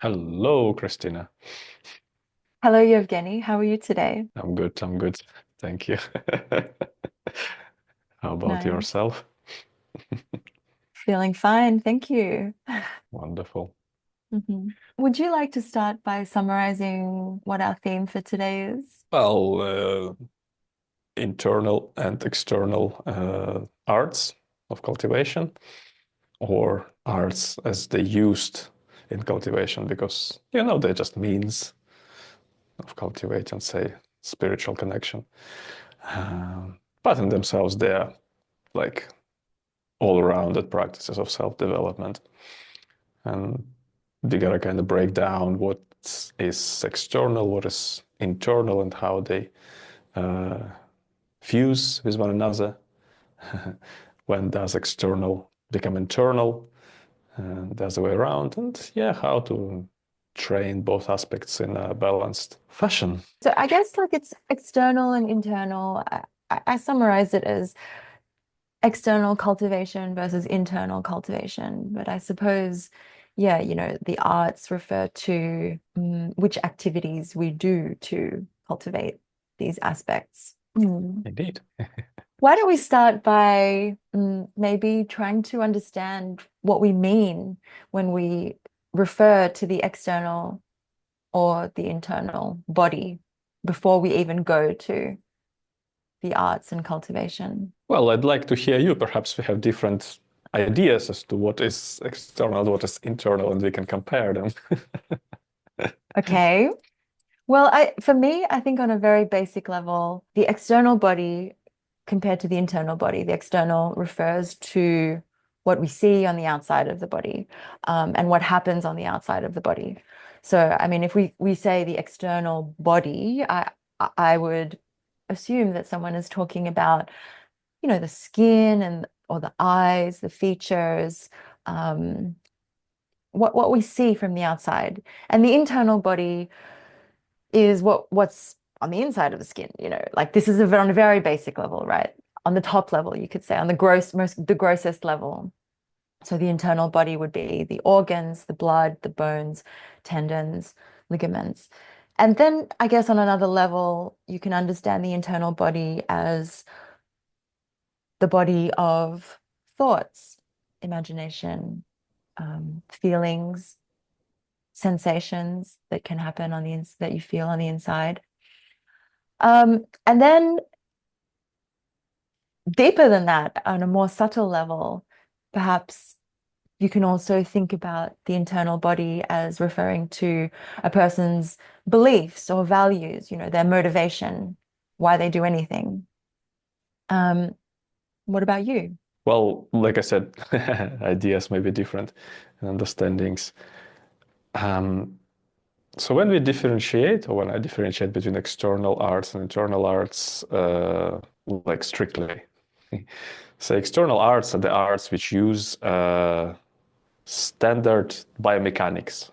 Hello, Kristina. Hello, Evgeny. How are you today? I'm good. I'm good. Thank you. How about Nice. yourself? Feeling fine, thank you. Wonderful. Would you like to start by summarizing what our theme for today is? Well, internal and external arts of cultivation, or arts as they used in cultivation, because they're just means of cultivating, say, spiritual connection. But in themselves, they're like all-rounded practices of self-development. And we gotta kind of break down what is external, what is internal, and how they uh, fuse with one another. When does external become internal, and the other way around? And yeah, how to train both aspects in a balanced fashion. So I guess like it's external and internal. I summarize it as external cultivation versus internal cultivation. But I suppose, yeah, the arts refer to which activities we do to cultivate these aspects. Indeed. Why don't we start by maybe trying to understand what we mean when we refer to the external or the internal body before we even go to the arts and cultivation? Well, I'd like to hear you. Perhaps we have different ideas as to what is external, what is internal, and we can compare them. Okay. Well, for me, I think on a very basic level, the external body compared to the internal body, the external refers to what we see on the outside of the body, and what happens on the outside of the body. So, I mean, if we say the external body, I would assume that someone is talking about, the skin and or the eyes, the features, um, what we see from the outside. And the internal body is what's on the inside of the skin, like this is on a very basic level, right? On the top level, you could say, on the grossest level. So the internal body would be the organs, the blood, the bones, tendons, ligaments. And then I guess on another level, you can understand the internal body as the body of thoughts, imagination, feelings, sensations that can happen that you feel on the inside. And then deeper than that, on a more subtle level, perhaps you can also think about the internal body as referring to a person's beliefs or values, their motivation, why they do anything. Um, what about you? Well, like I said, ideas may be different and understandings. Um, so when we differentiate, or when I differentiate between external arts and internal arts, like strictly, so external arts are the arts which use standard biomechanics,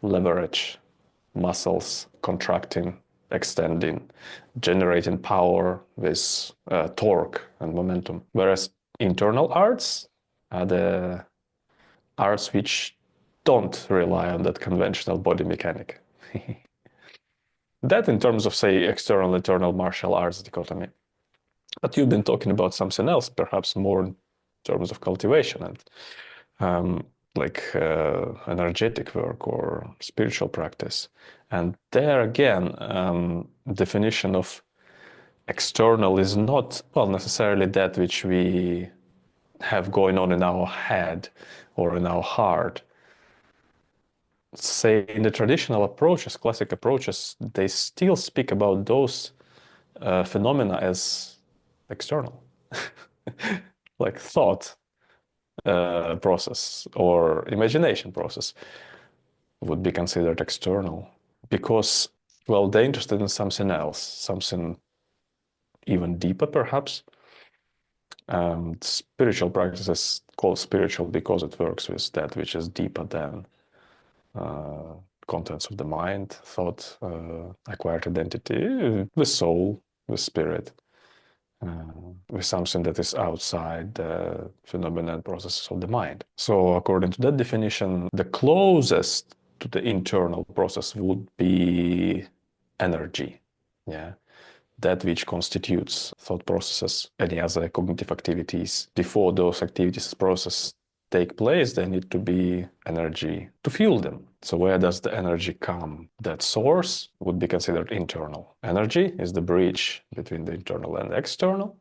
leverage, muscles contracting, extending, generating power with torque and momentum. Whereas internal arts are the arts which don't rely on that conventional body mechanic. That in terms of, say, external, internal martial arts dichotomy. But you've been talking about something else, perhaps more in terms of cultivation and energetic work or spiritual practice. And there again, definition of external is not, well, necessarily that which we have going on in our head or in our heart. Say in the traditional approaches, classic approaches, they still speak about those phenomena as external, like thought process or imagination process would be considered external because, well, they're interested in something else, something even deeper, perhaps. Spiritual practice is called spiritual because it works with that which is deeper than uh, contents of the mind, thought, acquired identity, the soul, the spirit, with something that is outside the phenomena and processes of the mind. So, according to that definition, the closest to the internal process would be energy. Yeah. That which constitutes thought processes, any other cognitive activities. Before those activities process take place, there need to be energy to fuel them. So where does the energy come? That source would be considered internal. Energy is the bridge between the internal and the external.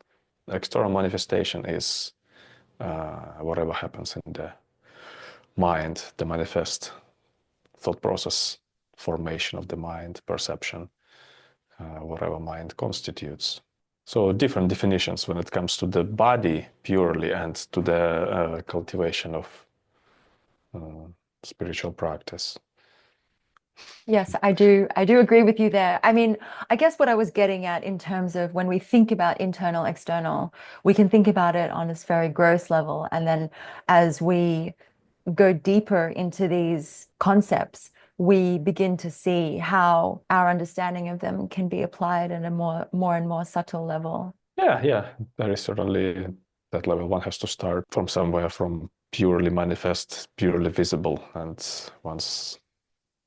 The external manifestation is whatever happens in the mind, the manifest thought process, formation of the mind, perception, whatever mind constitutes. So different definitions when it comes to the body purely and to the cultivation of spiritual practice. Yes, I do. I do agree with you there. I mean, I guess what I was getting at in terms of when we think about internal, external, we can think about it on this very gross level. And then as we go deeper into these concepts, we begin to see how our understanding of them can be applied at a more and more subtle level. Yeah, there is certainly that level. One has to start from somewhere, from purely manifest, purely visible. And once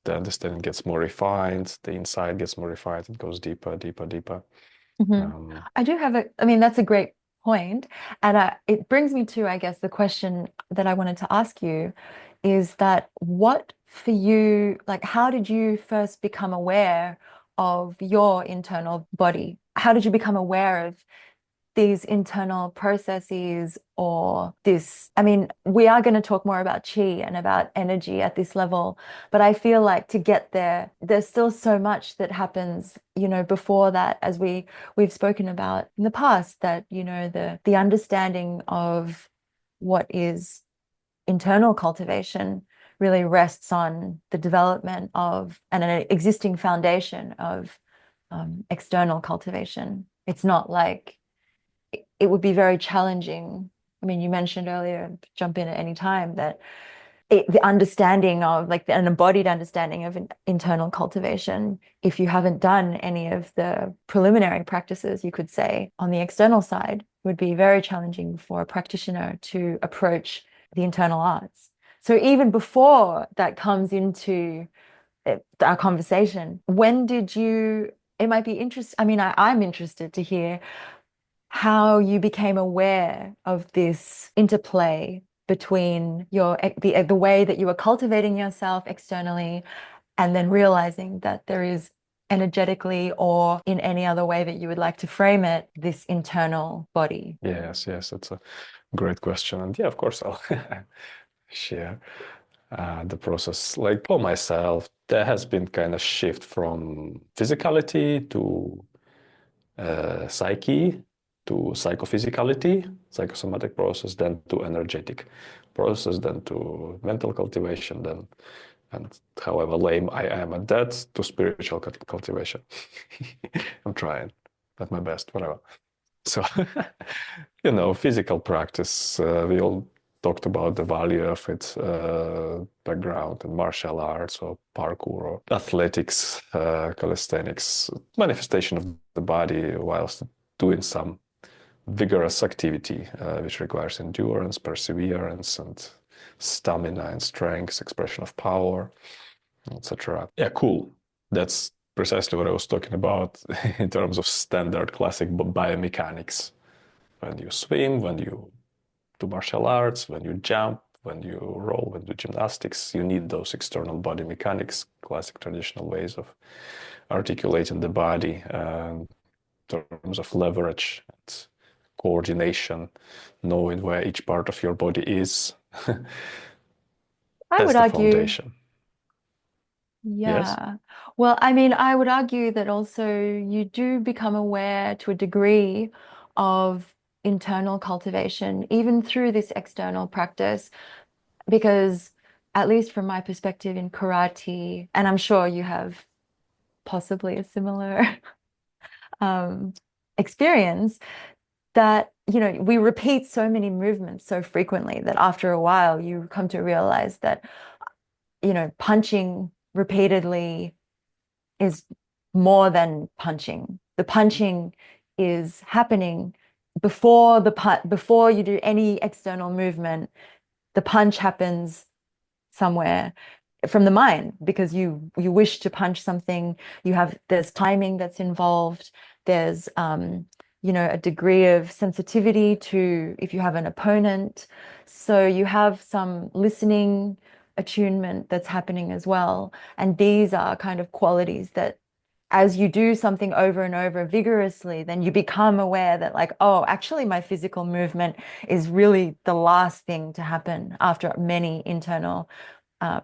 the understanding gets more refined, the insight gets more refined, it goes deeper, deeper, deeper. I do have I mean, that's a great point. And it brings me to, I guess, the question that I wanted to ask you is that what for you, like, how did you first become aware of your internal body? How did you become aware of these internal processes or this? I mean, we are going to talk more about chi and about energy at this level, but I feel like to get there, there's still so much that happens, before that, as we've spoken about in the past, that, the understanding of what is internal cultivation really rests on the development of and an existing foundation of external cultivation. It's not like it would be very challenging. I mean, you mentioned earlier, jump in at any time, that the understanding of like an embodied understanding of an internal cultivation, if you haven't done any of the preliminary practices, you could say, on the external side, would be very challenging for a practitioner to approach the internal arts. So even before that comes into our conversation, when did you, it might be interesting, I mean, I'm interested to hear how you became aware of this interplay between the way that you were cultivating yourself externally and then realizing that there is energetically or in any other way that you would like to frame it, this internal body. Yes, it's a great question. And yeah, of course, I'll share the process. Like for myself, there has been kind of shift from physicality to psyche to psychophysicality, psychosomatic process, then to energetic process, then to mental cultivation, then, and however lame I am at that, to spiritual cultivation. I'm trying, at my best, whatever. So, physical practice, we all talked about the value of its background in martial arts or parkour or athletics, calisthenics, manifestation of the body whilst doing some vigorous activity, which requires endurance, perseverance, and stamina and strength, expression of power, etc. Yeah, cool. That's precisely what I was talking about in terms of standard classic biomechanics. When you swim, when you do martial arts, when you jump, when you roll, when you do gymnastics, you need those external body mechanics, classic traditional ways of articulating the body in terms of leverage and coordination, knowing where each part of your body is. I That's would the argue, foundation. Yes? yeah. Well, I mean, I would argue that also you do become aware to a degree of internal cultivation, even through this external practice, because at least from my perspective in karate, and I'm sure you have possibly a similar um, experience, that we repeat so many movements so frequently that after a while you come to realize that punching repeatedly is more than punching. The punching is happening before you do any external movement. The punch happens somewhere. from the mind, because you wish to punch something, there's timing that's involved, there's a degree of sensitivity to if you have an opponent, so you have some listening attunement that's happening as well. And these are kind of qualities that, as you do something over and over vigorously, then you become aware that, like, oh, actually my physical movement is really the last thing to happen after many internal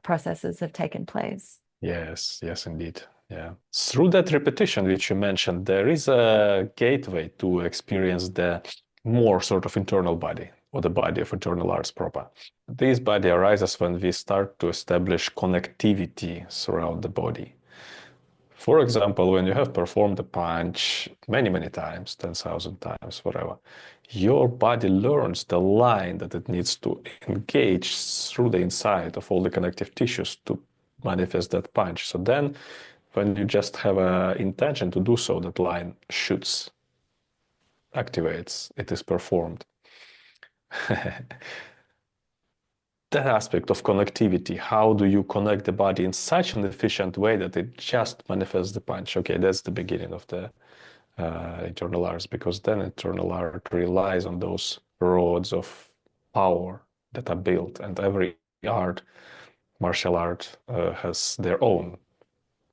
processes have taken place. Yes, yes, indeed. Yeah. Through that repetition, which you mentioned, there is a gateway to experience the more sort of internal body, or the body of internal arts proper. This body arises when we start to establish connectivity throughout the body. For example, when you have performed a punch many, many times, 10,000 times, whatever, your body learns the line that it needs to engage through the inside of all the connective tissues to manifest that punch. So then, when you just have an intention to do so, that line shoots, activates, it is performed. That aspect of connectivity, how do you connect the body in such an efficient way that it just manifests the punch? Okay, that's the beginning of the internal arts, because then internal art relies on those rods of power that are built, and every art, martial art, has their own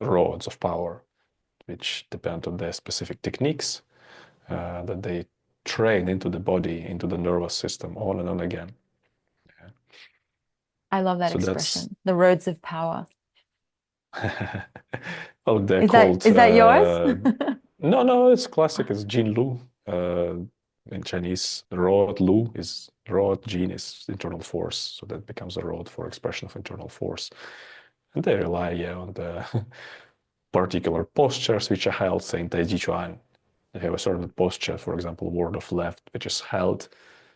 rods of power, which depend on their specific techniques that they train into the body, into the nervous system, on and on again. I love that So that's expression, the roads of power. well, they're Is that called is that yours? no, no, it's classic. It's Jin Lu. In Chinese, rod Lu is rod, Jin is internal force. So that becomes a rod for expression of internal force. And they rely, yeah, on the particular postures which are held, say in Tai Chi Chuan. You have a certain posture, for example, ward of left, which is held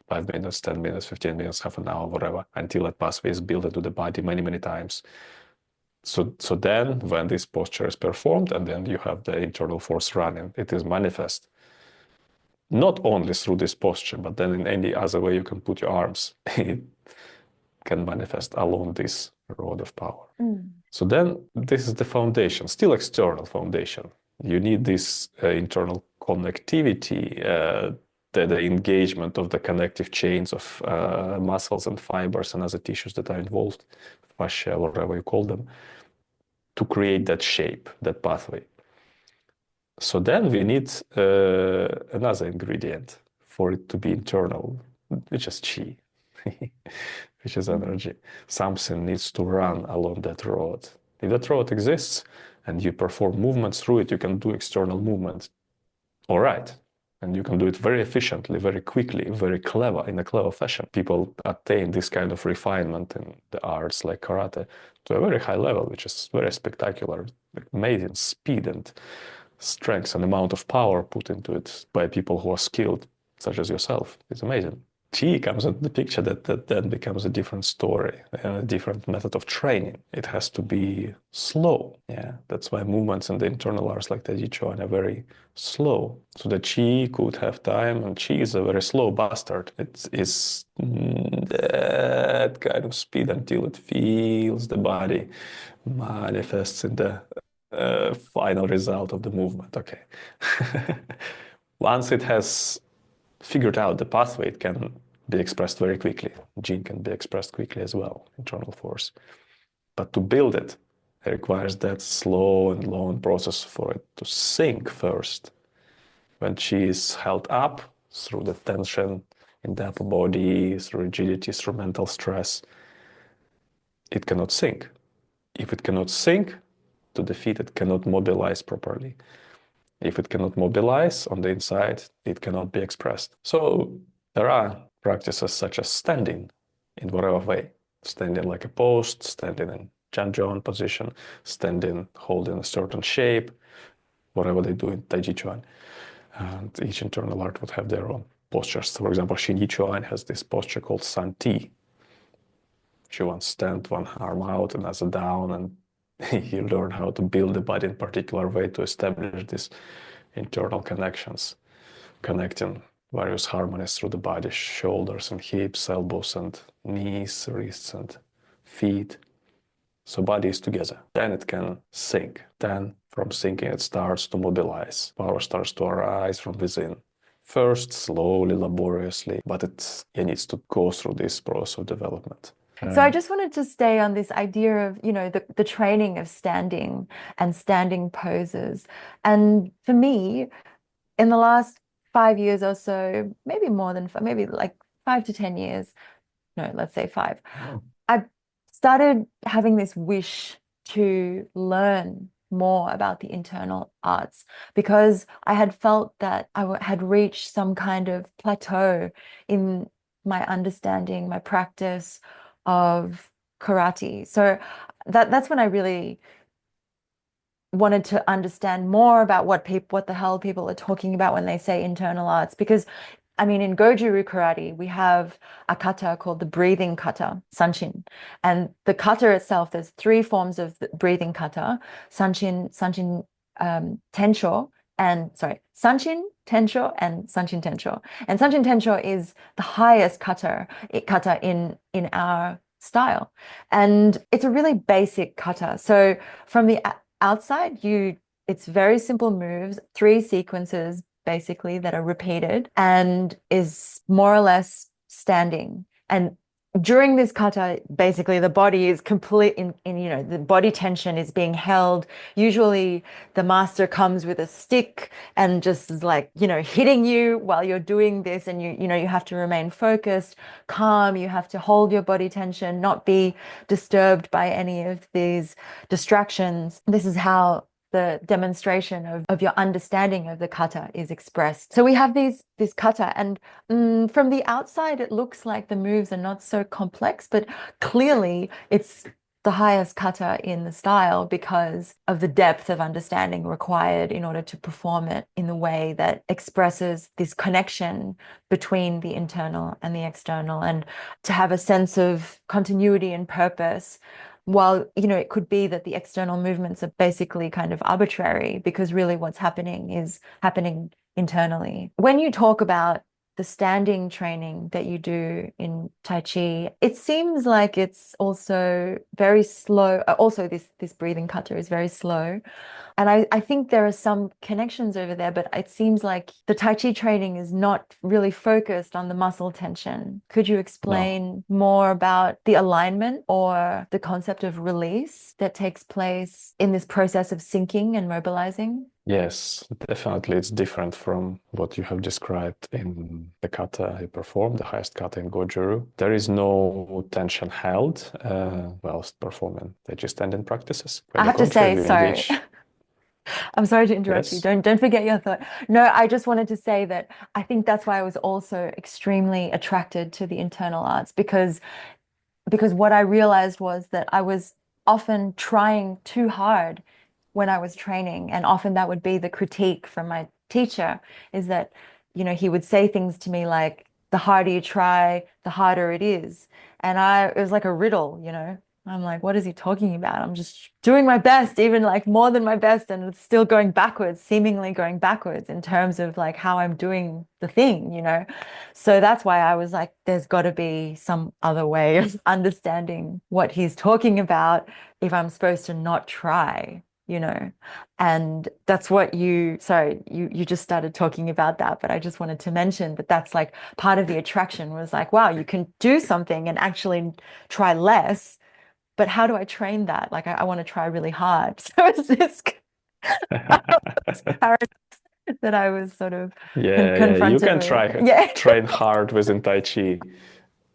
5 minutes, 10 minutes, 15 minutes, half an hour, whatever, until that pathway is built into the body many, many times. So then, when this posture is performed, and then you have the internal force running, it is manifest not only through this posture, but then in any other way you can put your arms. It can manifest along this road of power. Mm. So then, this is the foundation, still external foundation. You need this internal connectivity, the engagement of the connective chains of muscles and fibers and other tissues that are involved, fascia, whatever you call them, to create that shape, that pathway. So then we need another ingredient for it to be internal, which is chi, which is energy. Something needs to run along that road. If that road exists and you perform movements through it, you can do external movements. All right. And you can do it very efficiently, very quickly, very clever, in a clever fashion. People attain this kind of refinement in the arts like karate to a very high level, which is very spectacular, amazing speed and strength and amount of power put into it by people who are skilled, such as yourself. It's amazing. Chi comes into the picture, that then becomes a different story, a different method of training. It has to be slow. Yeah, that's why movements in the internal arts like Tai Chi Chuan are very slow. So the Chi could have time, and Chi is a very slow bastard. It is that kind of speed until it feels the body, manifests in the final result of the movement. Okay. Once it has figured out the pathway, it can be expressed very quickly. Jin can be expressed quickly as well, internal force. But to build it, it requires that slow and long process for it to sink first. When chi is held up through the tension in the upper body, through rigidity, through mental stress, it cannot sink. If it cannot sink to the feet, it cannot mobilize properly. If it cannot mobilize on the inside, it cannot be expressed. So there are practices such as standing in whatever way, standing like a post, standing in Chanjian position, standing holding a certain shape, whatever they do in Tai Chi Chuan. And each internal art would have their own postures. For example, Sinew Chuan has this posture called San Ti. She wants stand one arm out, another down, and you learn how to build the body in a particular way to establish these internal connections, connecting various harmonies through the body, shoulders and hips, elbows and knees, wrists and feet. So body is together. Then it can sink. Then from sinking, it starts to mobilize. Power starts to arise from within. First, slowly, laboriously, but it needs to go through this process of development. So I just wanted to stay on this idea of, the training of standing and standing poses. And for me, in the last 5 years or so, maybe more than maybe like 5 to 10 years, no, let's say 5, I started having this wish to learn more about the internal arts because I had felt that I had reached some kind of plateau in my understanding, my practice of karate. So that's when I really wanted to understand more about what the hell people are talking about when they say internal arts. Because I mean, in Goju karate, we have a kata called the breathing kata, sanshin. And the kata itself, there's 3 forms of the breathing kata: sanshin tensho, and sanshin tensho and sanshin tensho. And sanshin tensho is the highest kata in our style. And it's a really basic kata. So from the outside, it's very simple moves, 3 sequences basically that are repeated and is more or less standing. And during this kata, basically the body is complete in the body tension is being held. Usually the master comes with a stick and just is like, hitting you while you're doing this, and you have to remain focused, calm. You have to hold your body tension, not be disturbed by any of these distractions. This is how the demonstration of your understanding of the kata is expressed. So we have this kata, and from the outside, it looks like the moves are not so complex, but clearly it's the highest kata in the style because of the depth of understanding required in order to perform it in the way that expresses this connection between the internal and the external, and to have a sense of continuity and purpose. While, it could be that the external movements are basically kind of arbitrary, because really what's happening is happening internally. When you talk about the standing training that you do in Tai Chi, it seems like it's also very slow. Also, this breathing kata is very slow. And I think there are some connections over there, but it seems like the Tai Chi training is not really focused on the muscle tension. Could you explain more about the alignment or the concept of release that takes place in this process of sinking and mobilizing? Yes, definitely. It's different from what you have described in the kata you perform, the highest kata in Goju. There is no tension held whilst performing Tai Chi standing practices. I have to say, sorry. Engage. I'm sorry to interrupt you. Yes. Don't forget your thought. No, I just wanted to say that I think that's why I was also extremely attracted to the internal arts, because what I realized was that I was often trying too hard when I was training. And often that would be the critique from my teacher, is that, he would say things to me like, the harder you try, the harder it is. And it was like a riddle, I'm like, what is he talking about? I'm just doing my best, even like more than my best, and it's still going backwards, seemingly going backwards in terms of like how I'm doing the thing. So that's why I was like, there's got to be some other way of understanding what he's talking about if I'm supposed to not try. And that's what you just started talking about that, but I just wanted to mention that that's like part of the attraction, was like, wow, you can do something and actually try less, but how do I train that? Like, I want to try really hard. So it's this paradox that I was sort of Yeah, you confronted can with. Yeah. train hard within Tai Chi.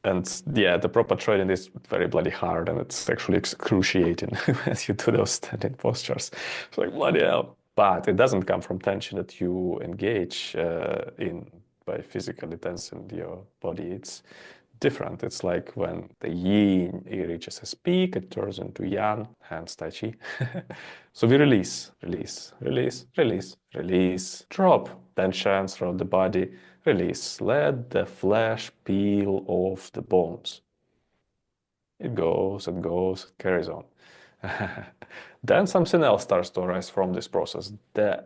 And yeah, the proper training is very bloody hard, and it's actually excruciating when you do those standing postures. It's like, bloody hell. But it doesn't come from tension that you engage in by physically tensing your body. It's different. It's like when the yin reaches its peak, it turns into yang, hence Tai Chi. So we release, release, release, release, release, drop tension throughout the body, release. Let the flesh peel off the bones. It goes, it carries on. Then something else starts to arise from this process, the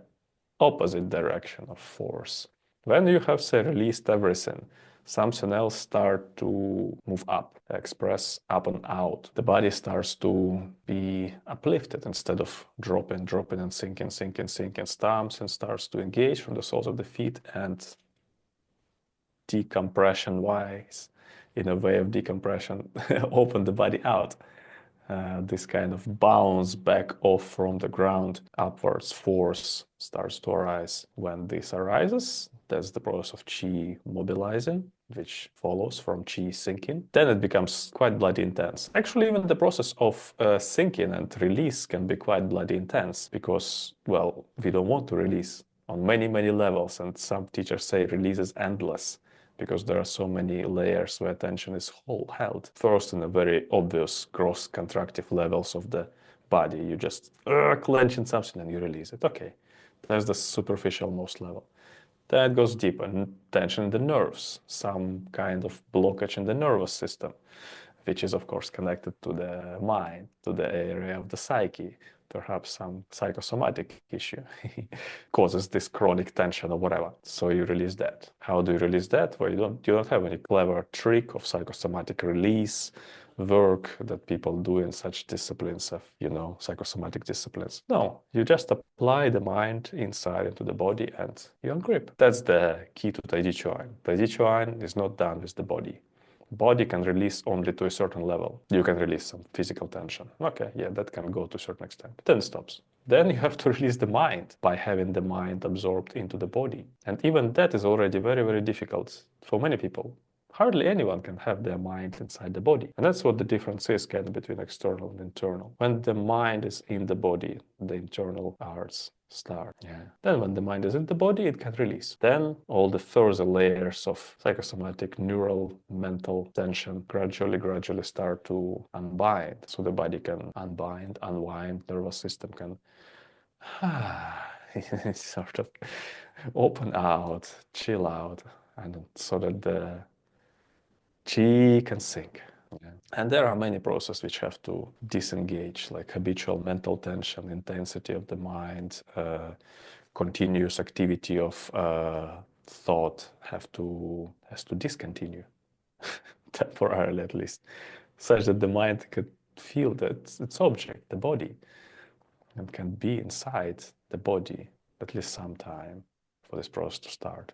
opposite direction of force. When you have, say, released everything, something else start to move up, express up and out. The body starts to be uplifted instead of dropping and sinking, stumps and starts to engage from the soles of the feet and decompression wise, in a way of decompression, open the body out. This kind of bounce back off from the ground upwards force starts to arise. When this arises, that's the process of chi mobilizing, which follows from chi sinking. Then it becomes quite bloody intense. Actually, even the process of sinking and release can be quite bloody intense because, well, we don't want to release on many, many levels. And some teachers say release is endless, because there are so many layers where tension is held. First, in the very obvious gross contractive levels of the body, you just clench in something and you release it. Okay, that's the superficial most level. Then it goes deeper, and tension in the nerves, some kind of blockage in the nervous system, which is of course connected to the mind, to the area of the psyche. Perhaps some psychosomatic issue causes this chronic tension or whatever. So you release that. How do you release that? Well, you don't have any clever trick of psychosomatic release work that people do in such disciplines of, psychosomatic disciplines. No, you just apply the mind inside into the body and you ungrip. That's the key to Tai Chi Chuan. Tai Chi Chuan is not done with the body. Body can release only to a certain level. You can release some physical tension. Okay, yeah, that can go to a certain extent. Then it stops. Then you have to release the mind by having the mind absorbed into the body. And even that is already very, very difficult for many people. Hardly anyone can have their mind inside the body. And that's what the difference is kind of between external and internal. When the mind is in the body, the internal arts start. Yeah. Then when the mind is in the body, it can release. Then all the further layers of psychosomatic, neural, mental tension gradually start to unbind. So the body can unbind, unwind, nervous system can sort of open out, chill out, and so that the chi can sink. Yeah. And there are many processes which have to disengage, like habitual mental tension, intensity of the mind, continuous activity of thought has to discontinue, temporarily at least, such that the mind can feel that its object, the body, and can be inside the body at least some time for this process to start.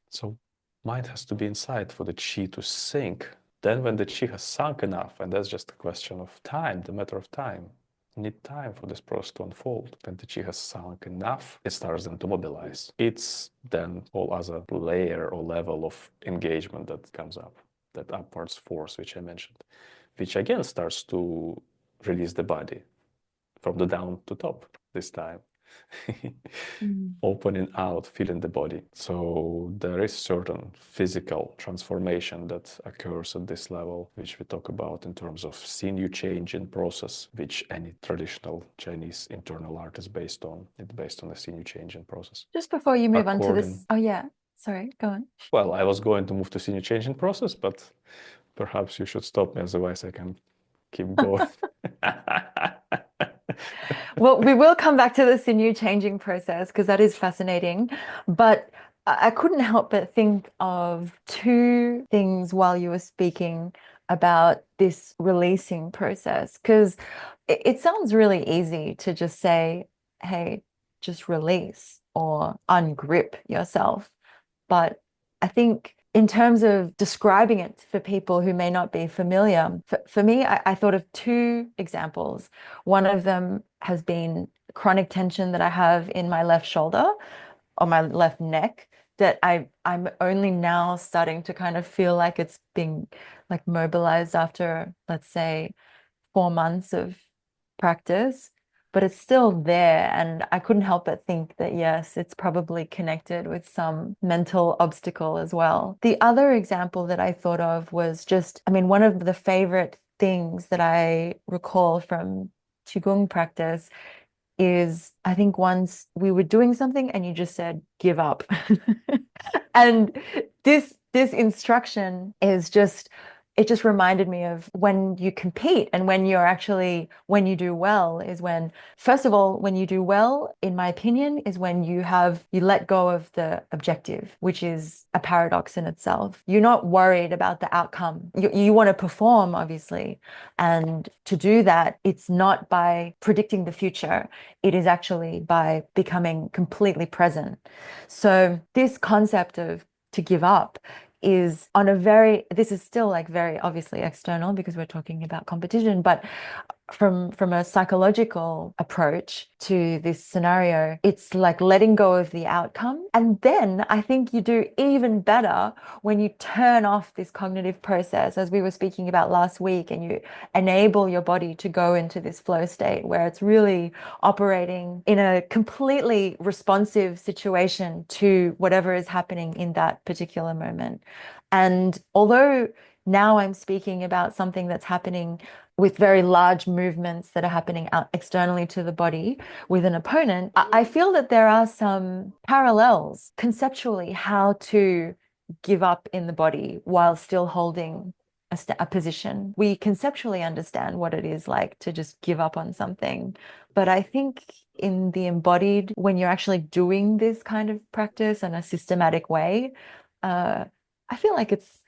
So mind has to be inside for the chi to sink. Then when the chi has sunk enough, and that's just a question of time, the matter of time, you need time for this process to unfold. When the chi has sunk enough, it starts then to mobilize. It's then all other layer or level of engagement that comes up, that upwards force which I mentioned, which again starts to release the body from the down to top this time. Opening out, feeling the body. So there is certain physical transformation that occurs at this level, which we talk about in terms of sinew change in process, which any traditional Chinese internal art is based on. It's based on the sinew change in process. Just before you move on to this, oh yeah, sorry, go on. Well, I was going to move to sinew change in process, but perhaps you should stop me, otherwise I can keep going. Well, we will come back to the sinew changing process because that is fascinating. But I couldn't help but think of two things while you were speaking about this releasing process, because it sounds really easy to just say, hey, just release or ungrip yourself. But I think in terms of describing it for people who may not be familiar, for me, I thought of two examples. One of them has been chronic tension that I have in my left shoulder or my left neck that I'm only now starting to kind of feel like it's being like mobilized after, let's say, 4 months of practice, but it's still there. And I couldn't help but think that, yes, it's probably connected with some mental obstacle as well. The other example that I thought of was just, I mean, one of the favorite things that I recall from Qigong practice is I think once we were doing something and you just said, give up. And this instruction is just it just reminded me of when you compete and when when you do well is when, first of all, when you do well, in my opinion, is when you let go of the objective, which is a paradox in itself. You're not worried about the outcome. You want to perform, obviously. And to do that, it's not by predicting the future. It is actually by becoming completely present. So this concept of to give up is on a this is still like very obviously external because we're talking about competition, but from a psychological approach to this scenario, it's like letting go of the outcome. And then I think you do even better when you turn off this cognitive process, as we were speaking about last week, and you enable your body to go into this flow state where it's really operating in a completely responsive situation to whatever is happening in that particular moment. And although now I'm speaking about something that's happening with very large movements that are happening out externally to the body with an opponent, I feel that there are some parallels conceptually how to give up in the body while still holding a position. We conceptually understand what it is like to just give up on something. But I think in the embodied, when you're actually doing this kind of practice in a systematic way, I feel like it's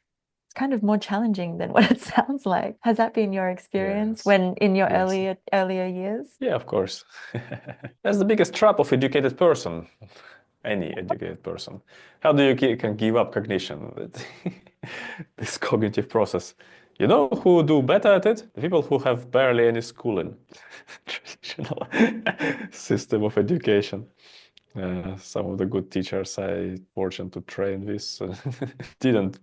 kind of more challenging than what it sounds like. Has that been your experience Yes. when in your Yes. earlier years? Yeah, of course. That's the biggest trap of educated person, any educated person. How do you can give up cognition? This cognitive process. You know who do better at it? The people who have barely any schooling. Traditional system of education. Some of the good teachers I fortunate to train with didn't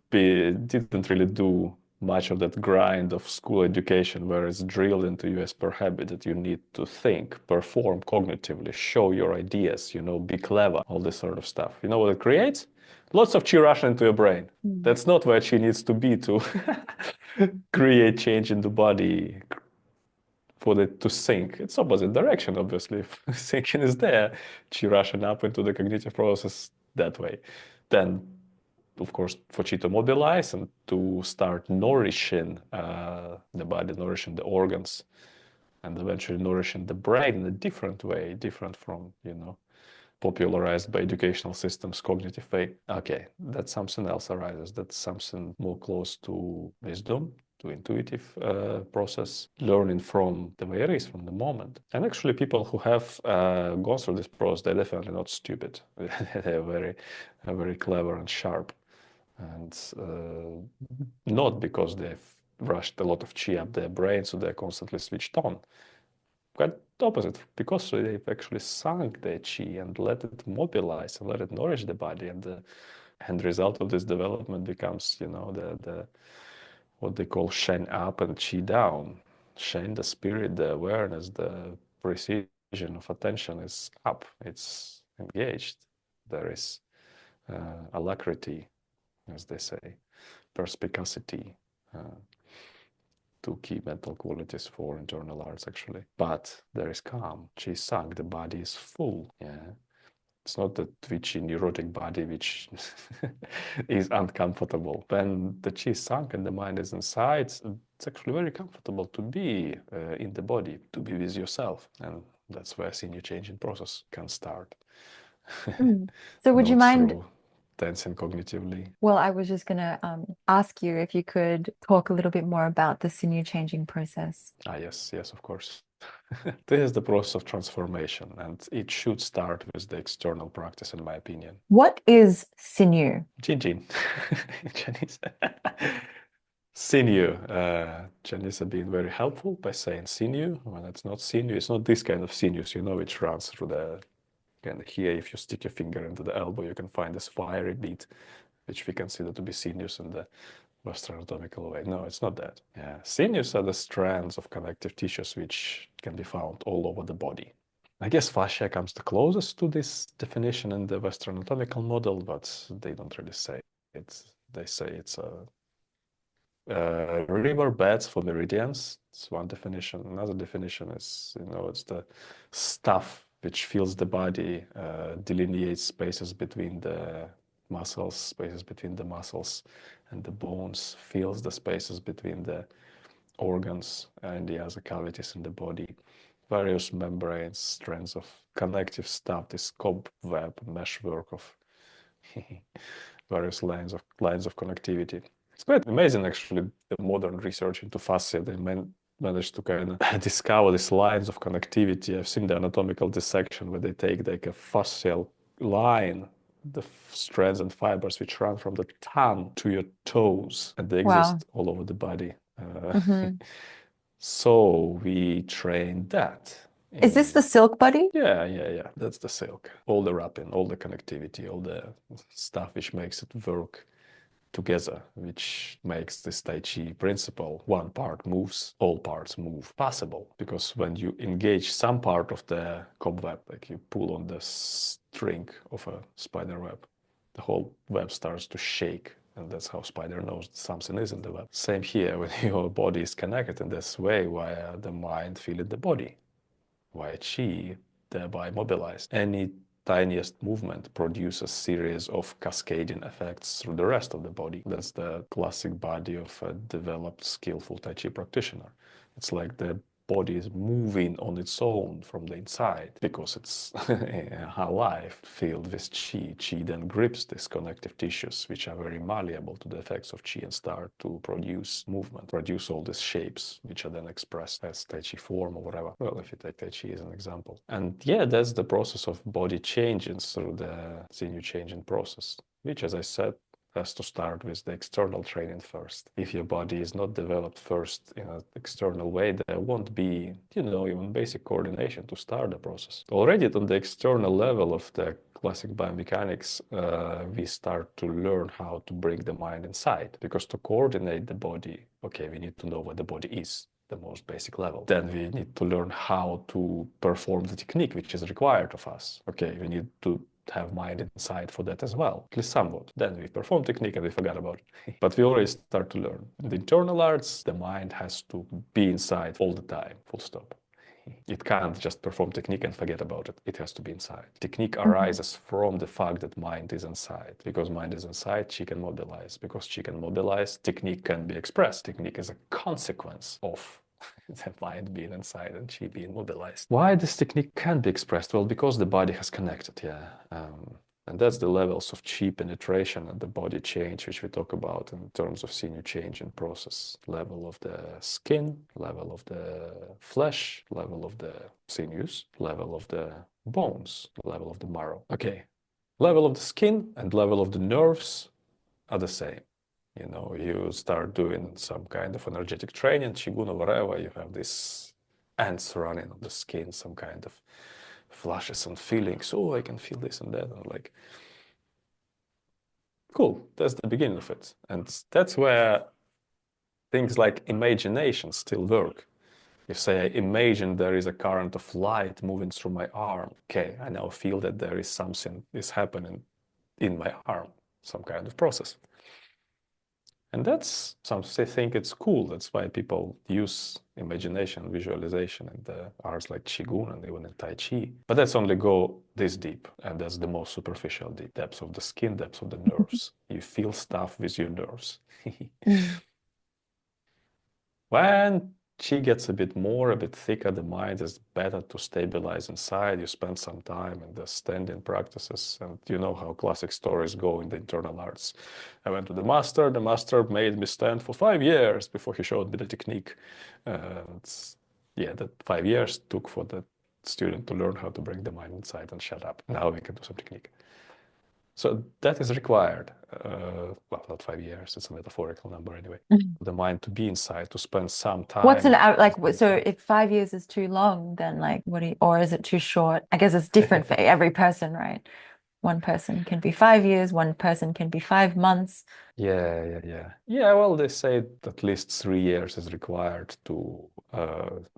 really do much of that grind of school education where it's drilled into you as per habit that you need to think, perform cognitively, show your ideas, be clever, all this sort of stuff. You know what it creates? Lots of chi rushing into your brain. That's not where chi needs to be to create change in the body, for it to sink. It's opposite direction, obviously. If thinking is there, chi rushing up into the cognitive process that way. Then, of course, for chi to mobilize and to start nourishing the body, nourishing the organs, and eventually nourishing the brain in a different way, different from, popularized by educational systems, cognitive way. Okay, that's something else arises. That's something more close to wisdom, to intuitive process, learning from the way it is, from the moment. And actually, people who have gone through this process, they're definitely not stupid. They're very clever and sharp. And not because they've rushed a lot of chi up their brain, so they're constantly switched on. Quite the opposite, because they've actually sunk their chi and let it mobilize and let it nourish the body, and the end result of this development becomes, the what they call shen up and chi down. Shen, the spirit, the awareness, the precision of attention is up. It's engaged. There is alacrity, as they say, perspicacity. Two key mental qualities for internal arts, actually. But there is calm. Chi sunk, the body is full. Yeah. It's not the twitchy, neurotic body which is uncomfortable. When the chi is sunk and the mind is inside, it's actually very comfortable to be in the body, to be with yourself. And that's where Sinew changing process can start. So would you Not mind? through dancing cognitively. Well, I was just gonna ask you if you could talk a little bit more about the Sinew changing process. Yes, of course. This is the process of transformation, and it should start with the external practice, in my opinion. What is Sinew? Jin. Chinese. Sinew. Chinese have been very helpful by saying sinew when it's not sinew. It's not this kind of sinews, which runs through the kind of here. If you stick your finger into the elbow, you can find this fiery bead, which we consider to be sinews in the Western anatomical way. No, it's not that. Yeah. Sinews are the strands of connective tissues which can be found all over the body. I guess fascia comes the closest to this definition in the Western anatomical model, but they don't really say it. They say it's a river beds for meridians. It's one definition. Another definition is, it's the stuff which fills the body, delineates spaces between the muscles, and the bones fills the spaces between the organs and the other cavities in the body. Various membranes, strands of connective stuff, this cobweb meshwork of various lines of connectivity. It's quite amazing, actually, the modern research into fascia. They managed to kind of discover these lines of connectivity. I've seen the anatomical dissection where they take like a fascial line, the strands and fibers which run from the tongue to your toes, and they Wow. exist all over the body. Hmm. So we train that. Is this the silk body? Yeah. That's the silk. All the wrapping, all the connectivity, all the stuff which makes it work together, which makes this Tai Chi principle, one part moves, all parts move, possible. Because when you engage some part of the cobweb, like you pull on the string of a spider web, the whole web starts to shake. And that's how spider knows something is in the web. Same here, when your body is connected in this way, via the mind feeling the body, via chi, thereby mobilized. Any tiniest movement produces a series of cascading effects through the rest of the body. That's the classic body of a developed, skillful Tai Chi practitioner. It's like the body is moving on its own from the inside because it's alive, filled with chi. Chi then grips these connective tissues, which are very malleable to the effects of chi, and start to produce movement, produce all these shapes, which are then expressed as Tai Chi form or whatever. Well, if you take Tai Chi as an example. And yeah, that's the process of body changing through the Sinew changing process, which, as I said, has to start with the external training first. If your body is not developed first in an external way, there won't be, even basic coordination to start the process. Already on the external level of the classic biomechanics, we start to learn how to bring the mind inside. Because to coordinate the body, okay, we need to know what the body is, the most basic level. Then we need to learn how to perform the technique which is required of us. Okay, we need to have mind inside for that as well, at least somewhat. Then we perform technique and we forgot about it. But we already start to learn. In the internal arts, the mind has to be inside all the time, full stop. It can't just perform technique and forget about it. It has to be inside. Technique arises from the fact that mind is inside. Because mind is inside, she can mobilize. Because she can mobilize, technique can be expressed. Technique is a consequence of the mind being inside and chi being mobilized. Why this technique can be expressed? Well, because the body has connected, yeah. And that's the levels of chi penetration and the body change, which we talk about in terms of Sinew change in process. Level of the skin, level of the flesh, level of the sinews, level of the bones, level of the marrow. Okay, level of the skin and level of the nerves are the same. You start doing some kind of energetic training, Qigong or whatever, you have these ants running on the skin, some kind of flashes and feelings. Oh, I can feel this and that. And like, cool, that's the beginning of it. And that's where things like imagination still work. If, say, I imagine there is a current of light moving through my arm, okay, I now feel that there is something is happening in my arm, some kind of process. And that's, some think it's cool. That's why people use imagination, visualization in the arts like Qigong and even in Tai Chi. But that's only go this deep. And that's the most superficial deep. Depths of the skin, depths of the nerves. You feel stuff with your nerves. When chi gets a bit thicker, the mind is better to stabilize inside. You spend some time in the standing practices, and you know how classic stories go in the internal arts. I went to the master made me stand for 5 years before he showed me the technique. And yeah, that 5 years took for the student to learn how to bring the mind inside and shut up. Now we can do some technique. So that is required. Well, not 5 years, it's a metaphorical number anyway. The mind to be inside, to spend some time. What's an out like? So if 5 years is too long, then like or is it too short? I guess it's different for every person, right? One person can be 5 years, one person can be 5 months. Yeah, well, they say at least 3 years is required to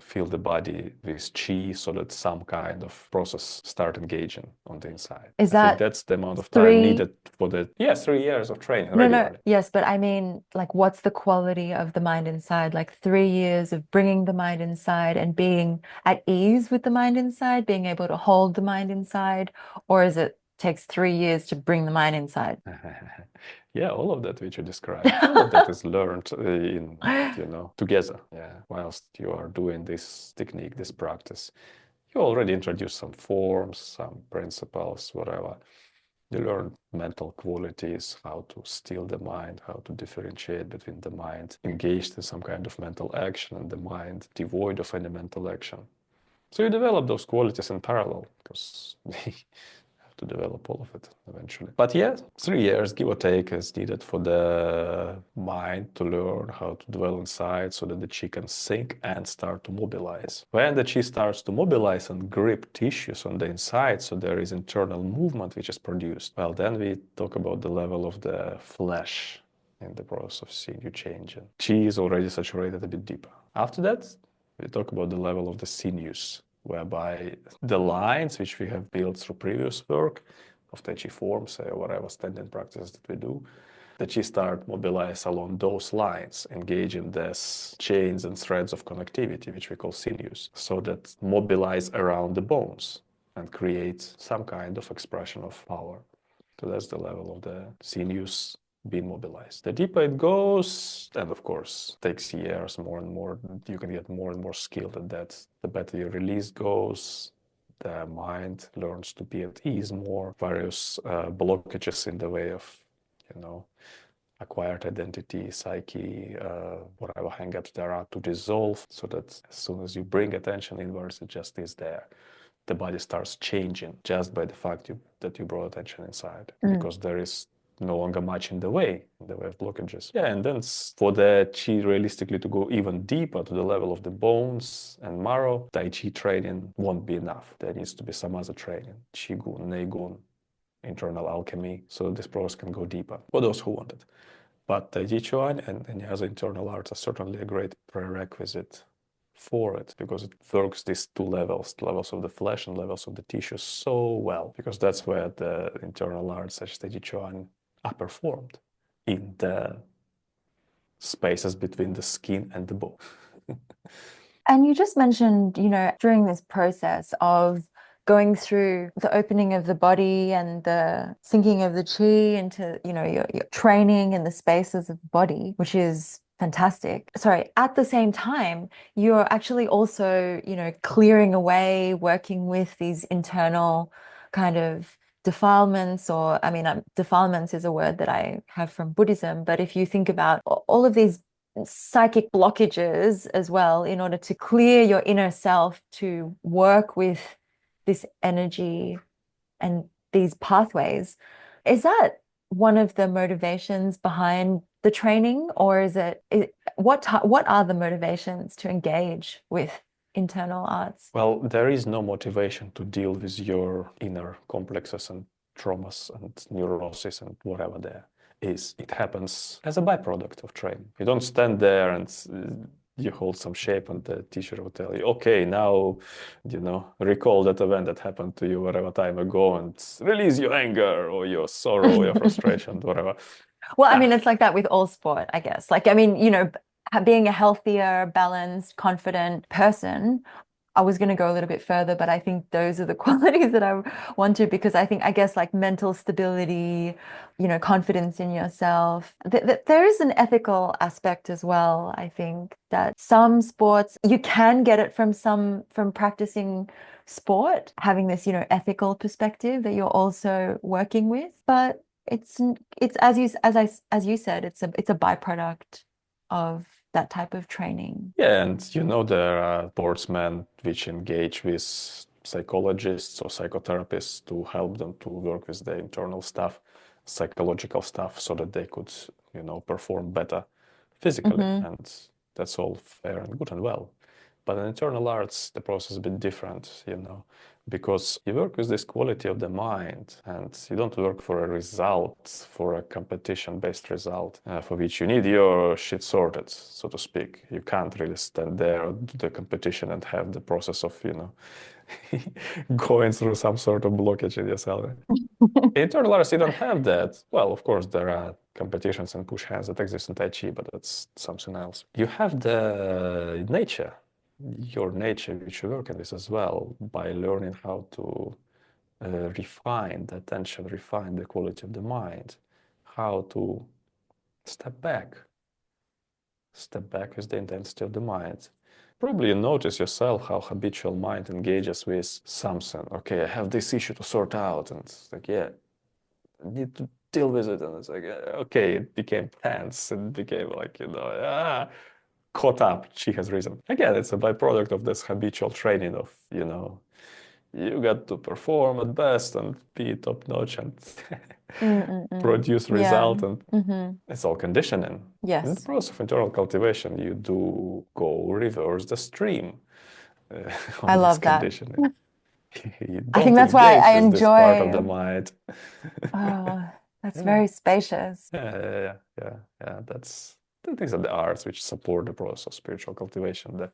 fill the body with chi so that some kind of process start engaging on the inside. Is I think that that's the amount of time 3? needed for the, 3 years of training No, regularly. yes, but I mean, like, what's the quality of the mind inside? Like 3 years of bringing the mind inside and being at ease with the mind inside, being able to hold the mind inside, or is it takes 3 years to bring the mind inside. Yeah, all of that which you described, all of that is learned in, together. Yeah, whilst you are doing this technique, this practice, you already introduce some forms, some principles, whatever. You learn mental qualities, how to still the mind, how to differentiate between the mind engaged in some kind of mental action and the mind devoid of any mental action. So you develop those qualities in parallel because to develop all of it eventually. But yeah, 3 years, give or take, is needed for the mind to learn how to dwell inside so that the chi can sink and start to mobilize. When the chi starts to mobilize and grip tissues on the inside, so there is internal movement which is produced, well, then we talk about the level of the flesh in the process of Sinew changing. Chi is already saturated a bit deeper. After that, we talk about the level of the sinews, whereby the lines which we have built through previous work of Tai Chi forms or whatever standing practices that we do, the Chi start mobilize along those lines, engaging these chains and threads of connectivity, which we call sinews, so that mobilize around the bones and create some kind of expression of power. So that's the level of the sinews being mobilized. The deeper it goes, and of course takes years, more and more, you can get more and more skilled at that. The better your release goes, the mind learns to be at ease more. Various blockages in the way of, acquired identity, psyche, whatever hang-ups there are to dissolve, so that as soon as you bring attention inwards, it just is there. The body starts changing just by the fact that you brought attention inside, because there is no longer much in the way of blockages. Yeah, and then for the Qi realistically to go even deeper to the level of the bones and marrow, Tai Chi training won't be enough. There needs to be some other training, Qigong, Neigong, internal alchemy, so this process can go deeper for those who want it. But Tai Chi Chuan and any other internal arts are certainly a great prerequisite for it, because it works these two levels of the flesh and levels of the tissue so well, because that's where the internal arts such as Tai Chi Chuan are performed, in the spaces between the skin and the bone. And you just mentioned, during this process of going through the opening of the body and the sinking of the chi into, your training in the spaces of the body, which is fantastic. Sorry, at the same time, you're actually also, clearing away, working with these internal kind of defilements, or defilements is a word that I have from Buddhism, but if you think about all of these psychic blockages as well, in order to clear your inner self to work with this energy and these pathways. Is that one of the motivations behind the training, or what are the motivations to engage with internal arts? Well, there is no motivation to deal with your inner complexes and traumas and neuroses and whatever there is. It happens as a byproduct of training. You don't stand there and you hold some shape and the teacher will tell you, okay, now, recall that event that happened to you whatever time ago and release your anger or your sorrow, or your frustration, whatever. Well, it's like that with all sport, I guess. Being a healthier, balanced, confident person, I was going to go a little bit further, but I think those are the qualities that I want to, because I guess like mental stability, confidence in yourself. There is an ethical aspect as well. I think that some sports, you can get it from practicing sport, having this, ethical perspective that you're also working with, but it's as you said, it's a byproduct of that type of training. Yeah, and there are sportsmen which engage with psychologists or psychotherapists to help them to work with their internal stuff, psychological stuff, so that they could, perform better physically. And that's all fair and good and well. But in internal arts, the process is a bit different, because you work with this quality of the mind and you don't work for a result, for a competition-based result, for which you need your shit sorted, so to speak. You can't really stand there or do the competition and have the process of, going through some sort of blockage in yourself. Internal arts, you don't have that. Well, of course, there are competitions and push hands that exist in Tai Chi, but that's something else. You have the nature, your nature, which you work in this as well, by learning how to refine the attention, refine the quality of the mind, how to step back. Step back with the intensity of the mind. Probably you notice yourself how habitual mind engages with something. Okay, I have this issue to sort out, and it's like, yeah, I need to deal with it. And it's like, okay, it became tense and became like, caught up. She has risen. Again, it's a byproduct of this habitual training of, you got to perform at best and be top notch and produce Yeah. result, and it's all conditioning. In the Yes. process of internal cultivation, you do go reverse the stream I of this love that. conditioning. You I think don't that's why engage I with this part of enjoy. the mind. Oh, that's Yeah, very spacious. yeah. These are the arts which support the process of spiritual cultivation, the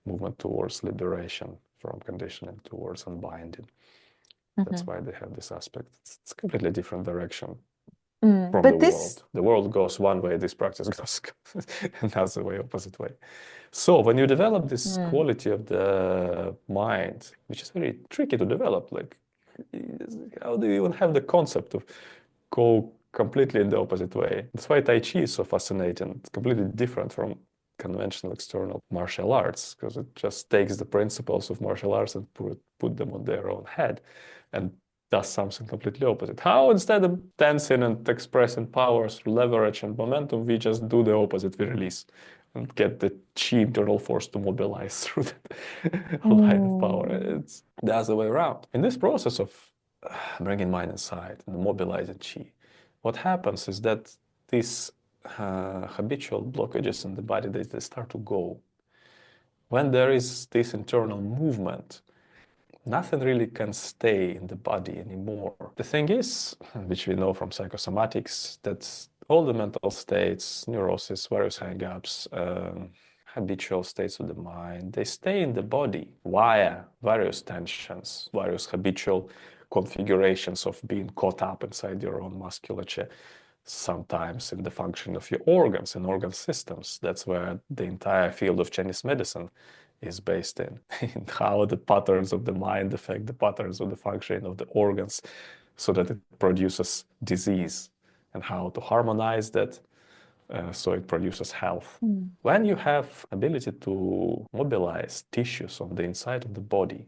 movement towards liberation from conditioning, towards unbinding. That's why they have this aspect. It's a completely different direction from the But this, world. The world goes one way, this practice goes another way, opposite way. So when you develop this quality of the mind, which is very tricky to develop, like how do you even have the concept of go completely in the opposite way? That's why Tai Chi is so fascinating. It's completely different from conventional external martial arts, because it just takes the principles of martial arts and put them on their own head and does something completely opposite. How instead of dancing and expressing powers through leverage and momentum, we just do the opposite, we release and get the chi internal force to mobilize through that line of power. It's the other way around. In this process of bringing mind inside and mobilizing chi, what happens is that these habitual blockages in the body, they start to go. When there is this internal movement, nothing really can stay in the body anymore. The thing is, which we know from psychosomatics, that all the mental states, neurosis, various hang-ups, habitual states of the mind, they stay in the body via various tensions, various habitual configurations of being caught up inside your own musculature, sometimes in the function of your organs and organ systems. That's where the entire field of Chinese medicine is based in how the patterns of the mind affect the patterns of the functioning of the organs so that it produces disease, and how to harmonize that so it produces health. When you have ability to mobilize tissues on the inside of the body,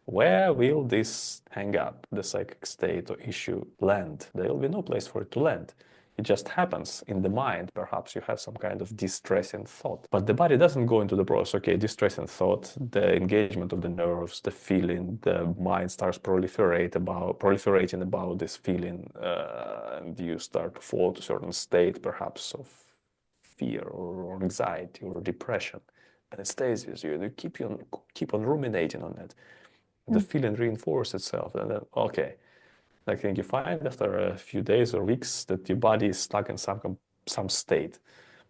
where will this hang up, the psychic state or issue land? There will be no place for it to land. It just happens in the mind. Perhaps you have some kind of distressing thought. But the body doesn't go into the process. Okay, distressing thought, the engagement of the nerves, the feeling, the mind starts proliferating about this feeling, and you start to fall to a certain state, perhaps of fear or anxiety or depression. And it stays with you. And you keep on ruminating on it. The feeling reinforces itself, and then okay, I think you find after a few days or weeks that your body is stuck in some state.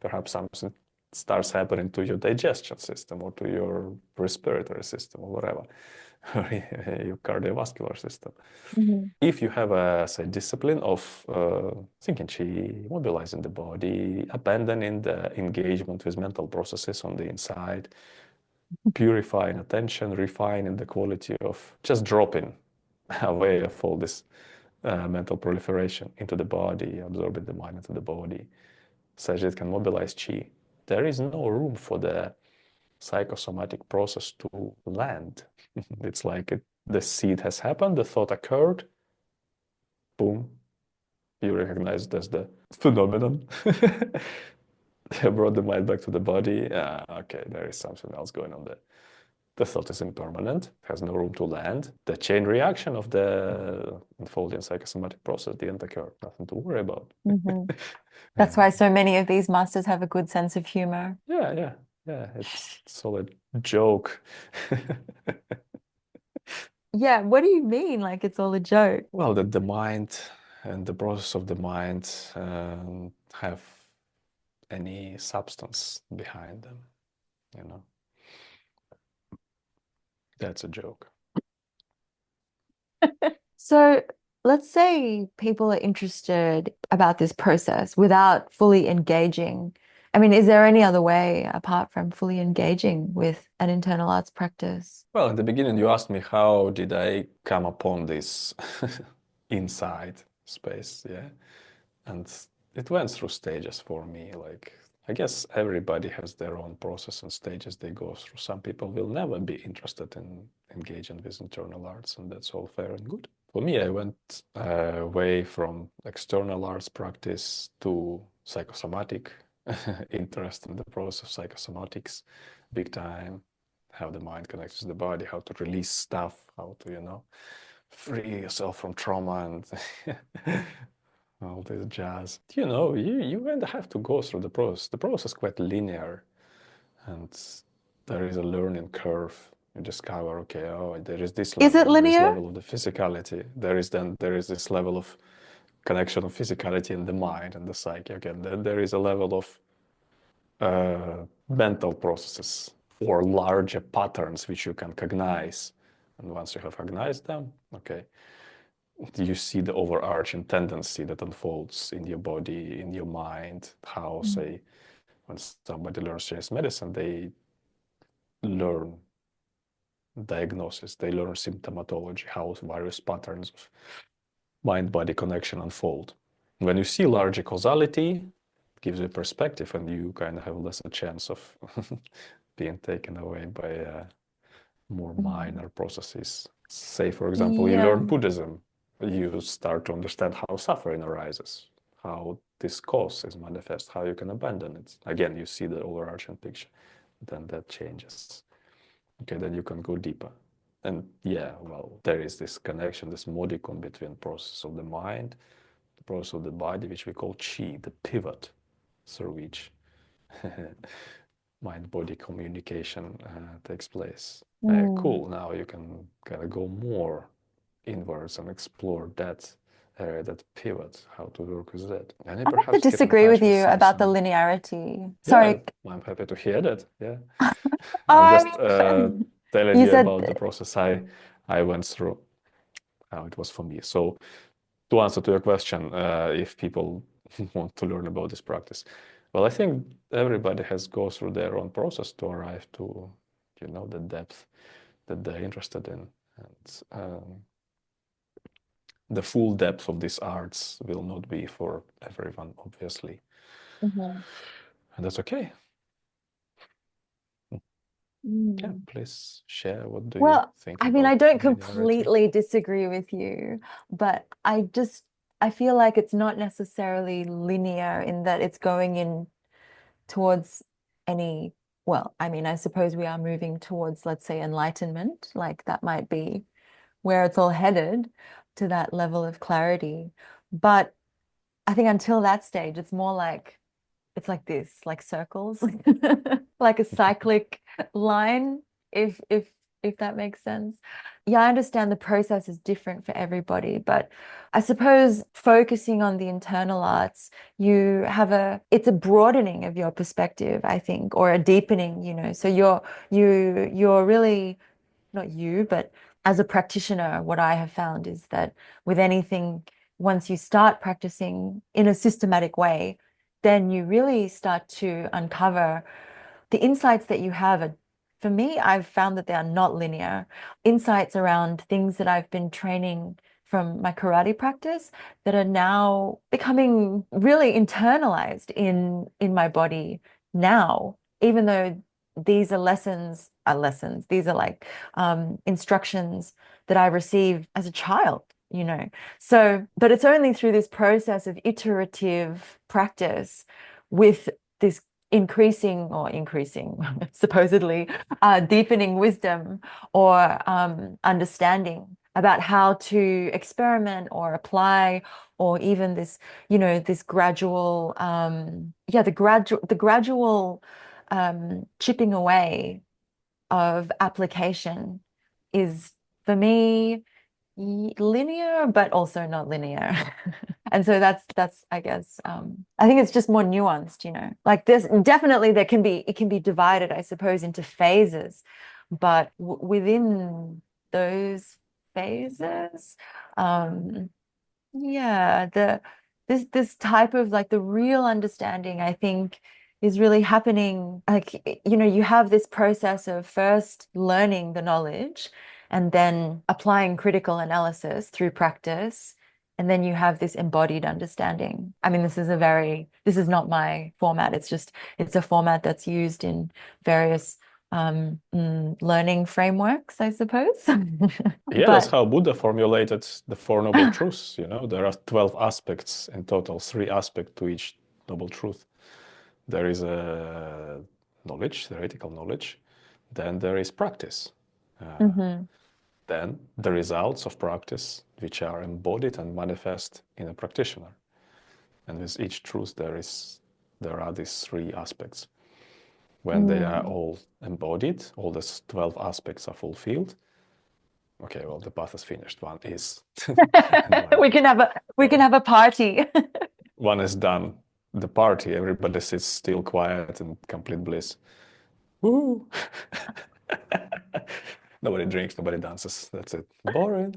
Perhaps something starts happening to your digestion system or to your respiratory system or whatever, or your cardiovascular system. If you have a say discipline of thinking chi, mobilizing the body, abandoning the engagement with mental processes on the inside, purifying attention, refining the quality of just dropping away of all this mental proliferation into the body, absorbing the mind into the body, such that it can mobilize chi. There is no room for the psychosomatic process to land. It's like the seed has happened, the thought occurred, boom, you recognize it as the phenomenon. You brought the mind back to the body. Okay, there is something else going on there. The thought is impermanent, has no room to land. The chain reaction of the unfolding psychosomatic process didn't occur. Nothing to worry about. That's why so many of these masters have a good sense of humor. Yeah. It's all a joke. Yeah, what do you mean? Like it's all a joke? Well, that the mind and the process of the mind have any substance behind them, you know. That's a joke. So let's say people are interested about this process without fully engaging I mean, is there any other way apart from fully engaging with an internal arts practice? Well, in the beginning, you asked me how did I come upon this inside space, yeah? And it went through stages for me. Like, I guess everybody has their own process and stages they go through. Some people will never be interested in engaging with internal arts, and that's all fair and good. For me, I went away from external arts practice to psychosomatic interest in the process of psychosomatics, big time, how the mind connects with the body, how to release stuff, how to, free yourself from trauma and all this jazz. You kind of have to go through the process. The process is quite linear, and there is a learning curve. You discover, okay, oh, there is this Is it level, there is linear? level of the physicality. There is this level of connection of physicality in the mind and the psyche. Again, then there is a level of mental processes or larger patterns which you can cognize. And once you have cognized them, okay, you see the overarching tendency that unfolds in your body, in your mind, how, say, when somebody learns Chinese medicine, they learn diagnosis, they learn symptomatology, how various patterns of mind-body connection unfold. When you see larger causality, it gives you perspective and you kind of have less a chance of being taken away by more minor processes. Say, for example, you Yeah. learn Buddhism, you start to understand how suffering arises, how this cause is manifest, how you can abandon it. Again, you see the overarching picture, then that changes. Okay, then you can go deeper. And yeah, well, there is this connection, this modicum between process of the mind, the process of the body, which we call qi, the pivot through which mind-body communication takes place. Mm. Cool, now you can kind of go more inwards and explore that area, that pivot, how to work with that. And then I have to perhaps get in disagree with touch with you about the some, linearity. yeah, Sorry. I'm happy to hear that. Yeah. Oh, I'm I just mean, telling you you said, about the process I went through, how it was for me. So to answer to your question, if people want to learn about this practice, well, I think everybody has go through their own process to arrive to, the depth that they're interested in, and the full depth of these arts will not be for everyone, obviously, Mhm. and that's okay. Yeah, Mm. please share. What do you Well, think I mean, I about don't linearity? completely disagree with you, but I feel like it's not necessarily linear in that it's going in towards any, well, I mean, I suppose we are moving towards, let's say, enlightenment, like that might be where it's all headed to that level of clarity. But I think until that stage, it's more like it's like this, like circles, like a cyclic line, if if if that makes sense. Yeah, I understand the process is different for everybody, but I suppose focusing on the internal arts, it's a broadening of your perspective, I think, or a deepening. So you're really not you, but as a practitioner, what I have found is that with anything, once you start practicing in a systematic way, then you really start to uncover the insights that you have. For me, I've found that they are not linear. Insights around things that I've been training from my karate practice that are now becoming really internalized in my body now, even though these are lessons. These are like instructions that I received as a child. So, but it's only through this process of iterative practice with this increasing, supposedly, deepening wisdom or understanding about how to experiment or apply, or even this gradual, the gradual chipping away of application is for me linear, but also not linear. And so that's I guess I think it's just more nuanced. Like this definitely it can be divided, I suppose, into phases, but within those phases, um yeah, this type of like the real understanding, I think, is really happening. Like, you have this process of first learning the knowledge and then applying critical analysis through practice. And then you have this embodied understanding. I mean, this is not my format. It's a format that's used in various learning frameworks, I suppose. Yeah, that's But how Buddha formulated the Four Noble Truths. You know, there are 12 aspects in total, three aspects to each noble truth. There is a knowledge, theoretical knowledge. Then there is practice. Mhm. Then the results of practice, which are embodied and manifest in a practitioner. And with each truth, there are these three aspects. When they are Mm. all embodied, all these 12 aspects are fulfilled. Okay, well, the path is finished. One is, and We can have a party. one is done. The party, everybody sits still quiet in complete bliss. Woo! Nobody drinks, nobody dances. That's it. Boring.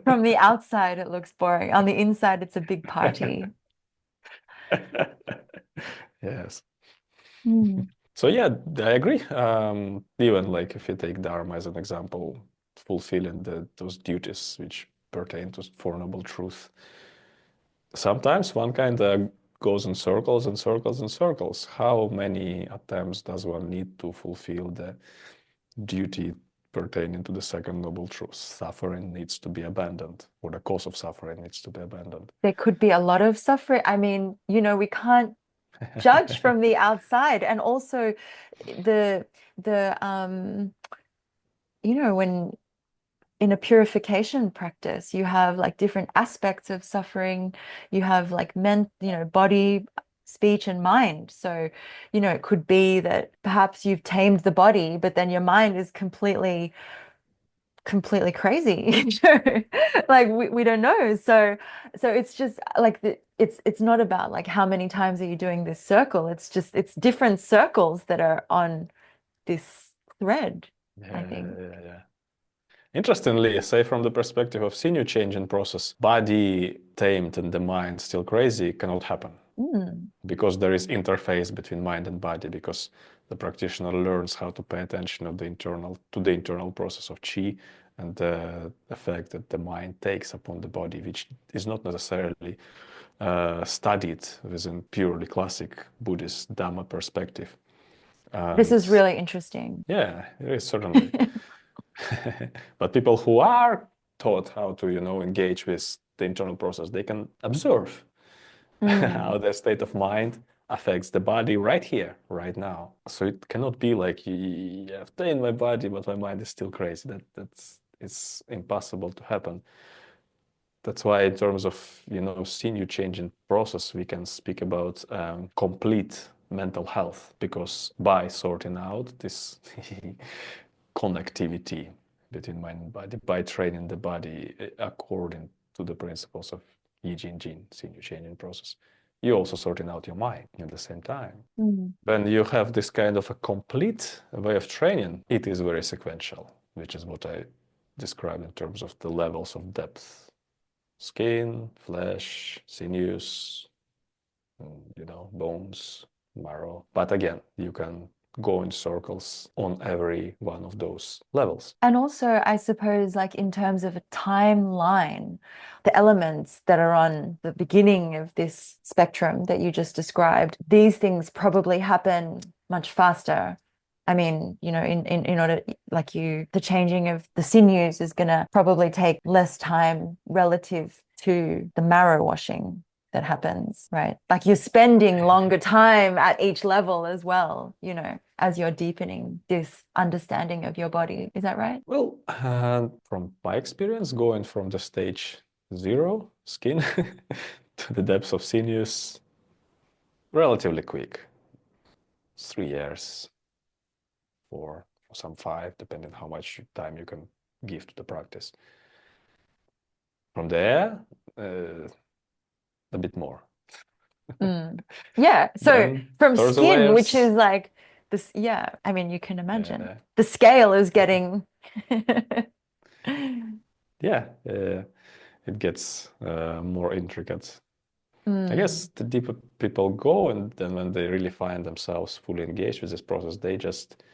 From the outside, it looks boring. On the inside, it's a big party. Yes. Mm. So yeah, I agree. Even like if you take Dharma as an example, fulfilling those duties which pertain to Four Noble Truth, sometimes one kind of goes in circles and circles and circles. How many attempts does one need to fulfill the duty pertaining to the second noble truth? Suffering needs to be abandoned, or the cause of suffering needs to be abandoned. There could be a lot of suffering. I mean, we can't judge from the outside. And also the when in a purification practice, you have like different aspects of suffering. You have like body, speech, and mind. So, it could be that perhaps you've tamed the body, but then your mind is completely crazy. Like we don't know. So it's just like it's not about like how many times are you doing this circle. It's different circles that are on this thread, I think. Yeah. Interestingly, say from the perspective of Sinew changing process, body tamed and the mind still crazy cannot happen Mm. because there is interface between mind and body, because the practitioner learns how to pay attention to the internal process of chi and the effect that the mind takes upon the body, which is not necessarily studied within purely classic Buddhist Dhamma perspective. This And is really interesting. yeah, it is certainly. But people who are taught how to, engage with the internal process, they can observe Mm. how their state of mind affects the body right here, right now. So it cannot be like you have tamed my body, but my mind is still crazy. It's impossible to happen. That's why, in terms of Sinew changing process, we can speak about complete mental health, because by sorting out this connectivity between mind and body, by training the body according to the principles of Yi Jin Jin, Sinew changing process, you're also sorting out your mind at the same time. Mm. When you have this kind of a complete way of training, it is very sequential, which is what I described in terms of the levels of depth: skin, flesh, sinews, bones, marrow. But again, you can go in circles on every one of those levels. And also, I suppose, like in terms of a timeline, the elements that are on the beginning of this spectrum that you just described, these things probably happen much faster. I mean, in order, like the changing of the sinews is going to probably take less time relative to the marrow washing that happens, right? Like you're spending longer time at each level as well, as you're deepening this understanding of your body. Is that right? Well, from my experience, going from the stage 0, skin, to the depths of sinews, relatively quick. 3 years, or some 5, depending how much time you can give to the practice. From there, a bit more. Mm. Yeah. So Then from further skin, which layers. is like this, yeah, I mean, you can imagine Uh, the scale is getting. yeah, it gets more intricate. I Mm. guess the deeper people go, and then when they really find themselves fully engaged with this process, they just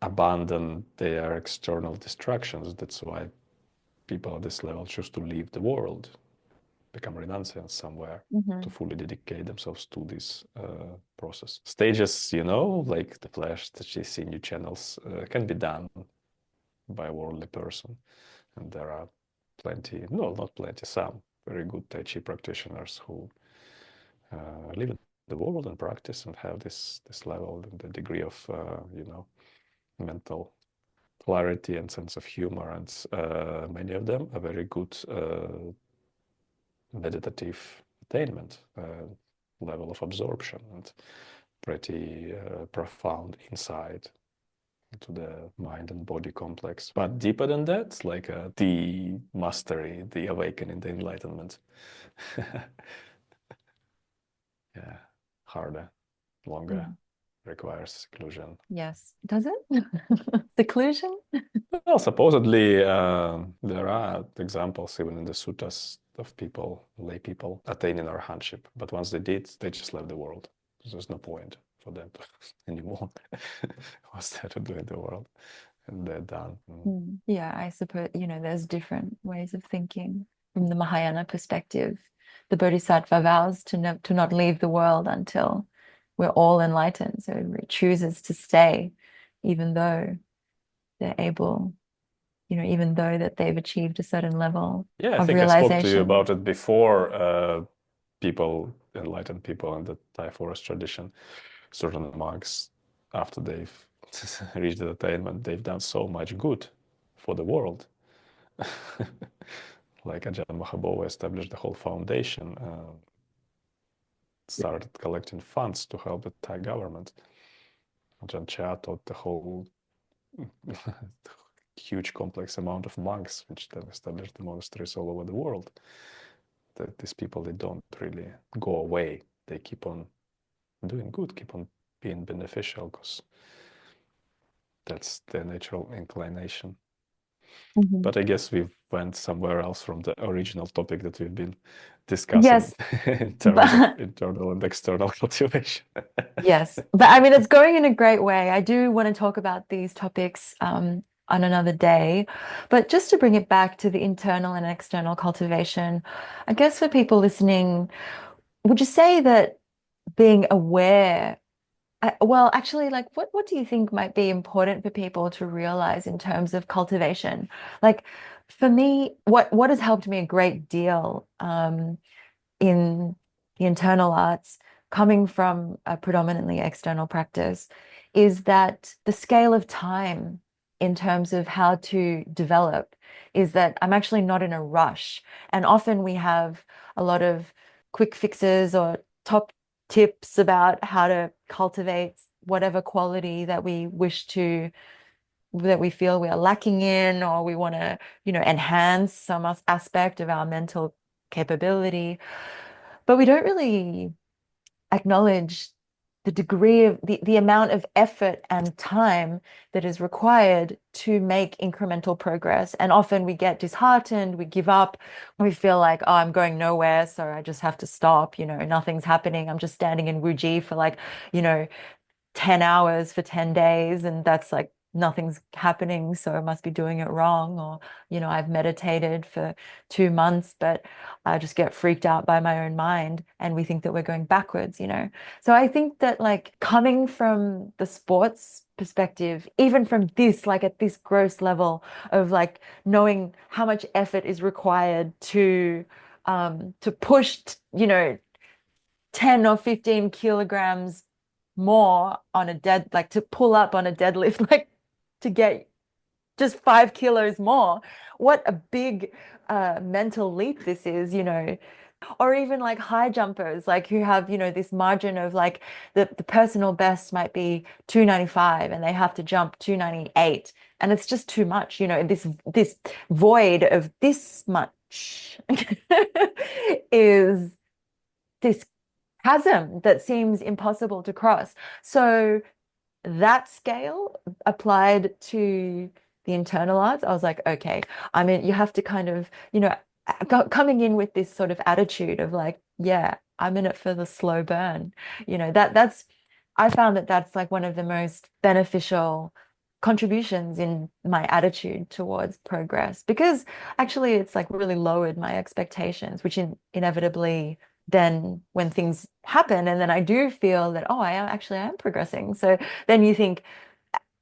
abandon their external distractions. That's why people at this level choose to leave the world, become renunciants somewhere, to Hmm. fully dedicate themselves to this process. Stages, you know, like the flash, the Sinew channels, can be done by a worldly person. And there are plenty, no, not plenty, some very good Tai Chi practitioners who live in the world and practice and have this level and the degree of, you know, mental clarity and sense of humor. And many of them a very good meditative attainment, level of absorption, and pretty profound insight into the mind and body complex. But deeper than that, like the mastery, the awakening, the enlightenment. Yeah, harder, longer, Mm. requires seclusion. Yes. Does it? Seclusion? Well, supposedly there are examples even in the suttas of people, lay people, attaining arhatship. But once they did, they just left the world. There's no point for them to anymore. What's there to do in the world? And they're done. Mm. Yeah, I suppose, there's different ways of thinking. From the Mahayana perspective, the Bodhisattva vows to not leave the world until we're all enlightened. So it chooses to stay, even though they're able, even though that they've achieved a certain level Yeah, I of think I spoke to you realization. about it before. People, enlightened people in the Thai forest tradition, certain monks, after they've reached the attainment, they've done so much good for the world. Like Ajahn Mahabodhi established the whole foundation, started collecting funds to help the Thai government. Ajahn Chah taught the whole huge complex amount of monks, which then established the monasteries all over the world. That these people, they don't really go away. They keep on doing good, keep on being beneficial, because that's their natural inclination. Mhm. But I guess we went somewhere else from the original topic that we've been discussing Yes, in terms of but internal and external cultivation. yes, but I mean, it's going in a great way. I do want to talk about these topics on another day, but just to bring it back to the internal and external cultivation, I guess for people listening, would you say that being aware, well, actually, like, what do you think might be important for people to realize in terms of cultivation? Like, for me, what has helped me a great deal, in the internal arts, coming from a predominantly external practice, is that the scale of time in terms of how to develop is that I'm actually not in a rush. And often we have a lot of quick fixes or top tips about how to cultivate whatever quality that we wish to, that we feel we are lacking in, or we want to, enhance some aspect of our mental capability. But we don't really acknowledge the degree of the amount of effort and time that is required to make incremental progress. And often we get disheartened, we give up, we feel like, oh, I'm going nowhere, so I just have to stop, nothing's happening. I'm just standing in Wuji for like, you know, 10 hours for 10 days, and that's like nothing's happening, so I must be doing it wrong. Or, I've meditated for 2 months, but I just get freaked out by my own mind, and we think that we're going backwards. So I think that, like, coming from the sports perspective, even from this, like at this gross level of like knowing how much effort is required to push, 10 or 15 kilograms more on a like to pull up on a deadlift, like to get just 5 kilos more. What a big mental leap this is. Or even like high jumpers, like who have, this margin of like the personal best might be 295 and they have to jump 298. And it's just too much, this void of this much is this chasm that seems impossible to cross. So that scale applied to the internal arts, I was like, okay, I mean, you have to kind of, coming in with this sort of attitude of like, yeah, I'm in it for the slow burn. That's I found that that's like one of the most beneficial contributions in my attitude towards progress, because actually it's like really lowered my expectations, which inevitably then when things happen and then I do feel that, oh, I am progressing. So then you think,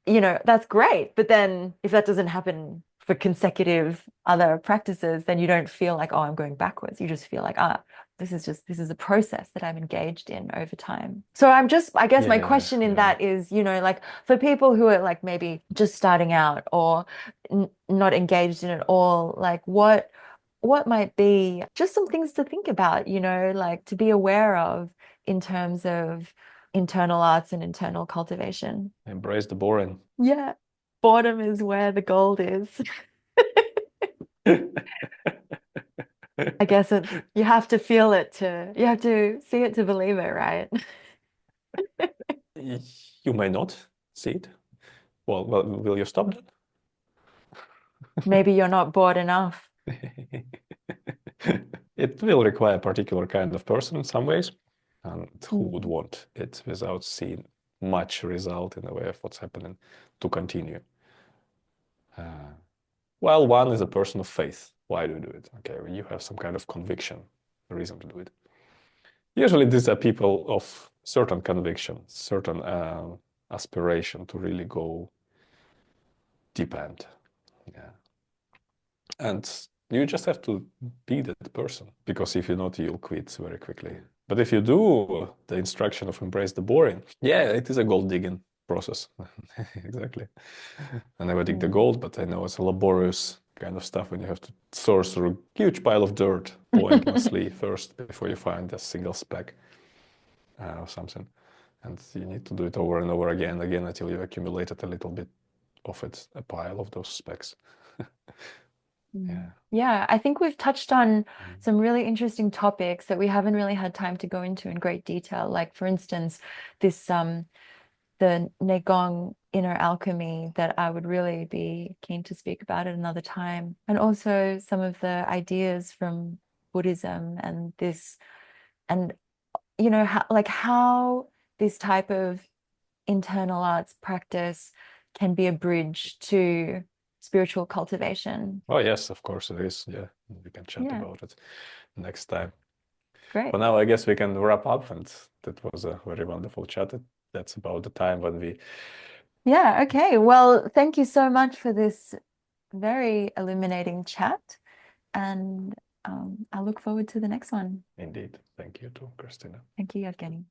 that's great. But then if that doesn't happen for consecutive other practices, then you don't feel like, oh, I'm going backwards. You just feel like, this is a process that I'm engaged in over time. So I guess my Yeah, question in yeah. that is, like for people who are like maybe just starting out or not engaged in it all, like what might be just some things to think about, like to be aware of in terms of internal arts and internal cultivation. Embrace the boring. Yeah. Boredom is where the gold is. I guess you have to feel it you have to see it to believe it, right? You may not see it. Well, will you stop Maybe you're not bored enough. then? It will require a particular kind of person in some ways, and who would Mm. want it without seeing much result in the way of what's happening to continue. Uh, Well, one is a person of faith. Why do you do it? Okay, when you have some kind of conviction, a reason to do it. Usually, these are people of certain conviction, certain aspiration to really go deep end. Yeah. And you just have to be that person, because if you're not, you'll quit very quickly. But if you do the instruction of embrace the boring, yeah, it is a gold digging process. Exactly. I never dig the Mm. gold, but I know it's a laborious kind of stuff when you have to source through a huge pile of dirt pointlessly first before you find a single speck of something. And you need to do it over and over again, again, until you've accumulated a little bit of it, a pile of those specks. Yeah. Yeah, I think we've touched on Mm. some really interesting topics that we haven't really had time to go into in great detail. Like, for instance, this the Negong inner alchemy that I would really be keen to speak about at another time. And also some of the ideas from Buddhism and and how this type of internal arts practice can be a bridge to spiritual cultivation. Oh, yes, of course it is. Yeah, we can chat Yeah, about it next time. great. For now, I guess we can wrap up, and that was a very wonderful chat. That's about the time when we Yeah, okay. Well, thank you so much for this very illuminating chat. And I look forward to the next one. indeed. Thank you too, Christina. Thank you, Evgeny.